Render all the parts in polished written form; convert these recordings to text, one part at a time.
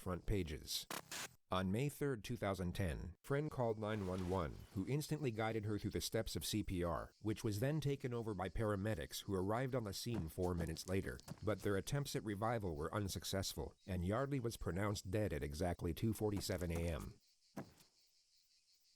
front pages. On May 3, 2010, a friend called 911, who instantly guided her through the steps of CPR, which was then taken over by paramedics who arrived on the scene 4 minutes later. But their attempts at revival were unsuccessful, and Yardley was pronounced dead at exactly 2:47 a.m.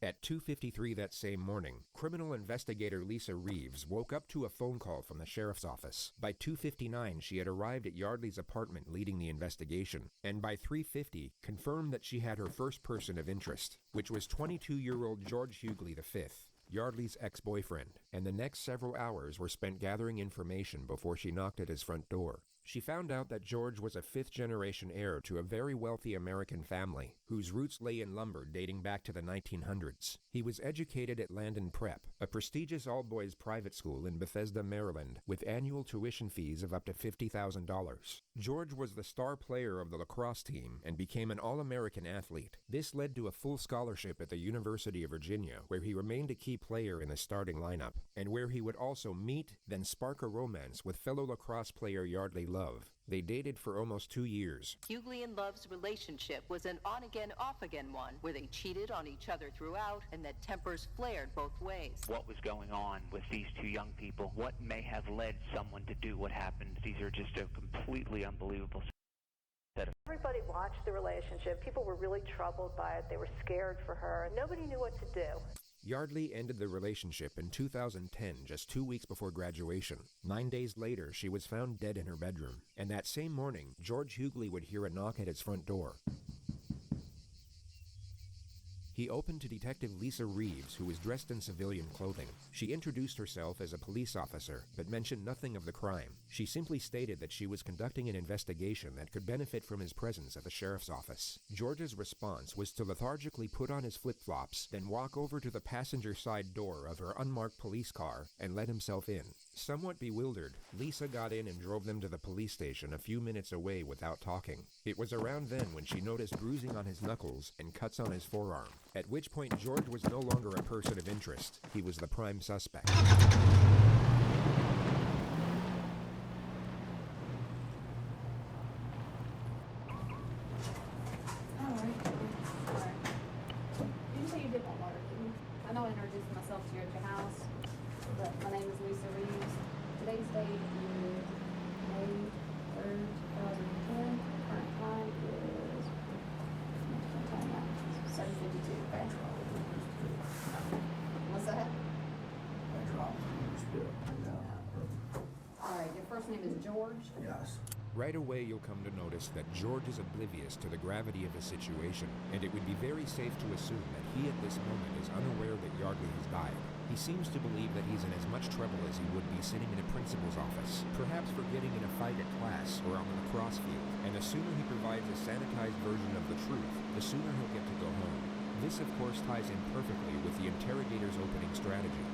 At 2:53 that same morning, criminal investigator Lisa Reeves woke up to a phone call from the sheriff's office. By 2:59, she had arrived at Yardley's apartment leading the investigation, and by 3:50, confirmed that she had her first person of interest, which was 22-year-old George Hughley V, Yardley's ex-boyfriend, and the next several hours were spent gathering information before she knocked at his front door. She found out that George was a fifth-generation heir to a very wealthy American family, whose roots lay in lumber dating back to the 1900s. He was educated at Landon Prep, a prestigious all-boys private school in Bethesda, Maryland, with annual tuition fees of up to $50,000. George was the star player of the lacrosse team and became an All-American athlete. This led to a full scholarship at the University of Virginia, where he remained a key player in the starting lineup, and where he would also meet, then spark a romance with fellow lacrosse player Yardley Love. They dated for almost 2 years. Hughley and Love's relationship was an on-again, off-again one, where they cheated on each other throughout and that tempers flared both ways. What was going on with these two young people? What may have led someone to do what happened? These are just a completely unbelievable set of... Everybody watched the relationship. People were really troubled by it. They were scared for her. Nobody knew what to do. Yardley ended the relationship in 2010, just 2 weeks before graduation. 9 days later, she was found dead in her bedroom. And that same morning, George Hughley would hear a knock at his front door. He opened to Detective Lisa Reeves, who was dressed in civilian clothing. She introduced herself as a police officer, but mentioned nothing of the crime. She simply stated that she was conducting an investigation that could benefit from his presence at the sheriff's office. George's response was to lethargically put on his flip-flops, then walk over to the passenger side door of her unmarked police car and let himself in. Somewhat bewildered, Lisa got in and drove them to the police station a few minutes away without talking. It was around then when she noticed bruising on his knuckles and cuts on his forearm, at which point George was no longer a person of interest. He was the prime suspect. I know I introduced myself to you at your house, but my name is Lisa Reeves. Today's date is May 3rd, 2010. Current time is 7:52, okay? What's that? Alright, your first name is George? Yes. Right away, you'll come to notice that George is oblivious to the gravity of the situation, and it would be very safe to assume that he at this moment is unaware that Yardley has died. He seems to believe that he's in as much trouble as he would be sitting in a principal's office, perhaps for getting in a fight at class or on the lacrosse field, and the sooner he provides a sanitized version of the truth, the sooner he'll get to go home. This, of course, ties in perfectly with the interrogator's opening strategy,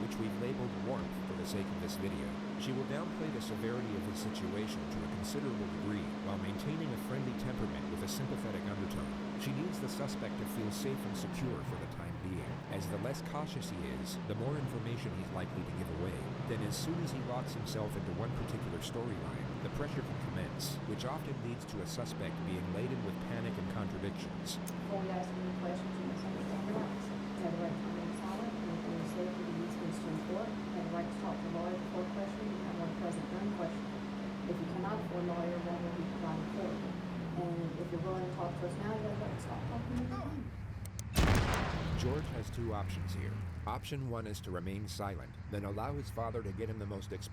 which we've labeled warmth for the sake of this video. She will downplay the severity of his situation to a considerable degree while maintaining a friendly temperament with a sympathetic undertone. She needs the suspect to feel safe and secure for the time being, as the less cautious he is, the more information he's likely to give away. Then as soon as he locks himself into one particular storyline, the pressure can commence, which often leads to a suspect being laden with panic and contradictions. Before we ask any questions, you must understand the rights. You have the right to remain silent, and if you say that you use this to import, you have the right to talk to a lawyer before questioning, you have one present during questioning. If you cannot afford a lawyer, one will be provided for you. And if you're willing to talk to us now, you have the right to stop talking to me. George has two options here. Option one is to remain silent, then allow his father to get him the most expensive